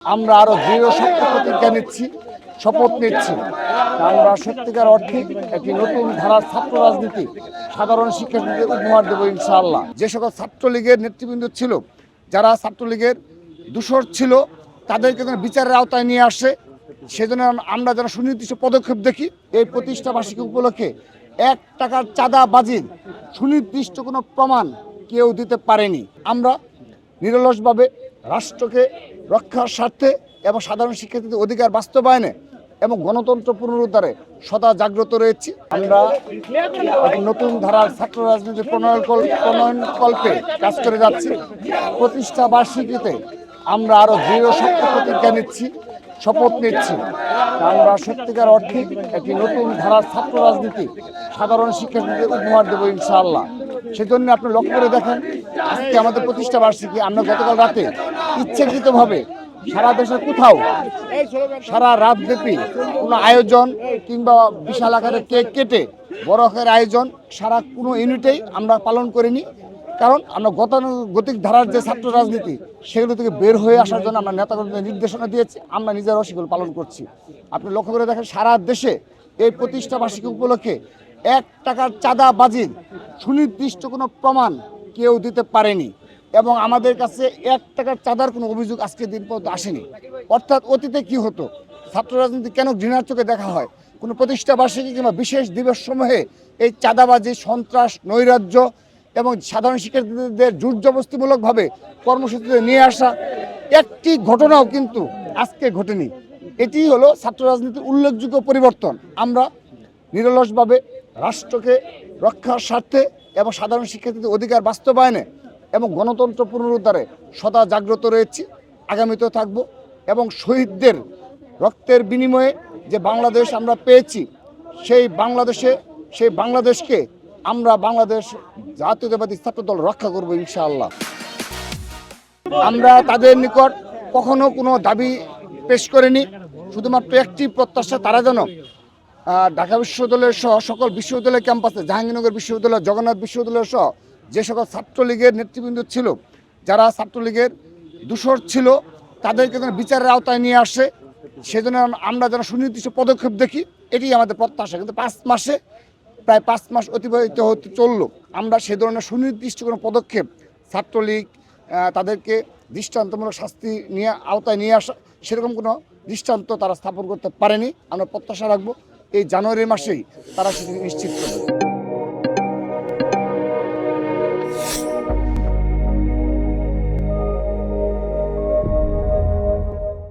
আমরা আরো দৃঢ় শক্ত প্রতিজ্ঞা নিচ্ছি, শপথ নিচ্ছি। আমরা সত্যিকার অর্থে একটি নতুন ধারার ছাত্র রাজনীতি সাধারণ শিক্ষার্থীদের উপহার দেবো ইনশাআল্লাহ। যে সকল ছাত্রলীগের নেতৃবৃন্দ ছিল, যারা ছাত্রলীগের দূষর ছিল, তাদেরকে যেন বিচারের আওতায় নিয়ে আসে, সেজন্য আমরা যেন সুনির্দিষ্ট পদক্ষেপ দেখি। এই প্রতিষ্ঠা বার্ষিকী উপলক্ষে 1 টাকার চাঁদাবাজির সুনির্দিষ্ট কোনো প্রমাণ কেউ দিতে পারেনি। আমরা নিরলসভাবে রাষ্ট্রকে রক্ষার স্বার্থে এবং সাধারণ শিক্ষার্থীদের অধিকার বাস্তবায়নে এবং গণতন্ত্র পুনরুদ্ধারে সদা জাগ্রত রয়েছি। আমরা নতুন ধারার ছাত্র রাজনীতি প্রণয়নকল্পে কাজ করে যাচ্ছি। প্রতিষ্ঠা বার্ষিকীতে আমরা আরো দৃঢ় শক্ত প্রতিজ্ঞা নিচ্ছি, শপথ নিচ্ছি। আমরা সত্যিকার অর্থে একটি নতুন ধারার ছাত্র রাজনীতি সাধারণ শিক্ষার্থীদের উপহার দেবো ইনশাআল্লাহ। সেজন্য আপনি লক্ষ্য করে দেখেন, আজকে আমাদের প্রতিষ্ঠা বার্ষিকী। আমরা গতকাল রাতে ইচ্ছাকৃতভাবে সারা দেশের কোথাও সারা রাতব্যাপী কোনো আয়োজন কিংবা বিশাল আকারে কেক কেটে বড় আকারের আয়োজন সারা কোনো ইউনিটেই আমরা পালন করিনি। কারণ আমরা গতানুগতিক ধারার যে ছাত্র রাজনীতি, সেগুলো থেকে বের হয়ে আসার জন্য আমরা নেতাকর্মীদের নির্দেশনা দিয়েছি। আমরা নিজেরাও সেগুলো পালন করছি। আপনি লক্ষ্য করে দেখেন, সারা দেশে এই প্রতিষ্ঠা বার্ষিকী উপলক্ষে 1 টাকার চাঁদাবাজির সুনির্দিষ্ট কোনো প্রমাণ কেউ দিতে পারেনি এবং আমাদের কাছে 1 টাকার চাঁদার কোনো অভিযোগ আজকের দিন পর্যন্ত আসেনি। অর্থাৎ অতীতে কি হতো, ছাত্র রাজনীতি কেন ঘৃণার চোখে দেখা হয়, কোনো প্রতিষ্ঠা বার্ষিকী কিংবা বিশেষ দিবস সমূহে এই চাঁদাবাজি, সন্ত্রাস, নৈরাজ্য এবং সাধারণ শিক্ষার্থীদের জোরজবরদস্তিমূলকভাবে কর্মসূচিতে নিয়ে আসা একটি ঘটনাও কিন্তু আজকে ঘটেনি। এটি হলো ছাত্র রাজনীতির উল্লেখযোগ্য পরিবর্তন। আমরা নিরলসভাবে রাষ্ট্রকে রক্ষার স্বার্থে এবং সাধারণ শিক্ষার্থীদের অধিকার বাস্তবায়নে এবং গণতন্ত্র পুনরুদ্ধারে সদা জাগ্রত রয়েছি, আগামীতেও থাকব। এবং শহীদদের রক্তের বিনিময়ে যে বাংলাদেশ আমরা পেয়েছি, সেই বাংলাদেশকে আমরা বাংলাদেশ জাতীয়তাবাদী ছাত্র দল রক্ষা করব ইনশাআল্লাহ। আমরা তাদের নিকট কখনো কোনো দাবি পেশ করিনি, শুধুমাত্র একটি প্রত্যাশা, তারা যেন ঢাকা বিশ্ববিদ্যালয়ের সহ সকল বিশ্ববিদ্যালয় ক্যাম্পাসে, জাহাঙ্গীরনগর বিশ্ববিদ্যালয়, জগন্নাথ বিশ্ববিদ্যালয় সহ যে সকল ছাত্রলীগের নেতৃবৃন্দ ছিল, যারা ছাত্রলীগের দূষর ছিল, তাদেরকে যেন বিচারের আওতায় নিয়ে আসে, সেজন্য আমরা যেন সুনির্দিষ্ট পদক্ষেপ দেখি, এটি আমাদের প্রত্যাশা। কিন্তু প্রায় 5 মাস অতিবাহিত হতে চলল, আমরা সে ধরনের সুনির্দিষ্ট কোনো পদক্ষেপ ছাত্রলীগ তাদেরকে দৃষ্টান্তমূলক শাস্তি নিয়ে আওতায় নিয়ে আসা, সেরকম কোনো দৃষ্টান্ত তারা স্থাপন করতে পারেনি। আমরা প্রত্যাশা রাখবো এই জানুয়ারি মাসেই তারা সেটি নিশ্চিত করবে।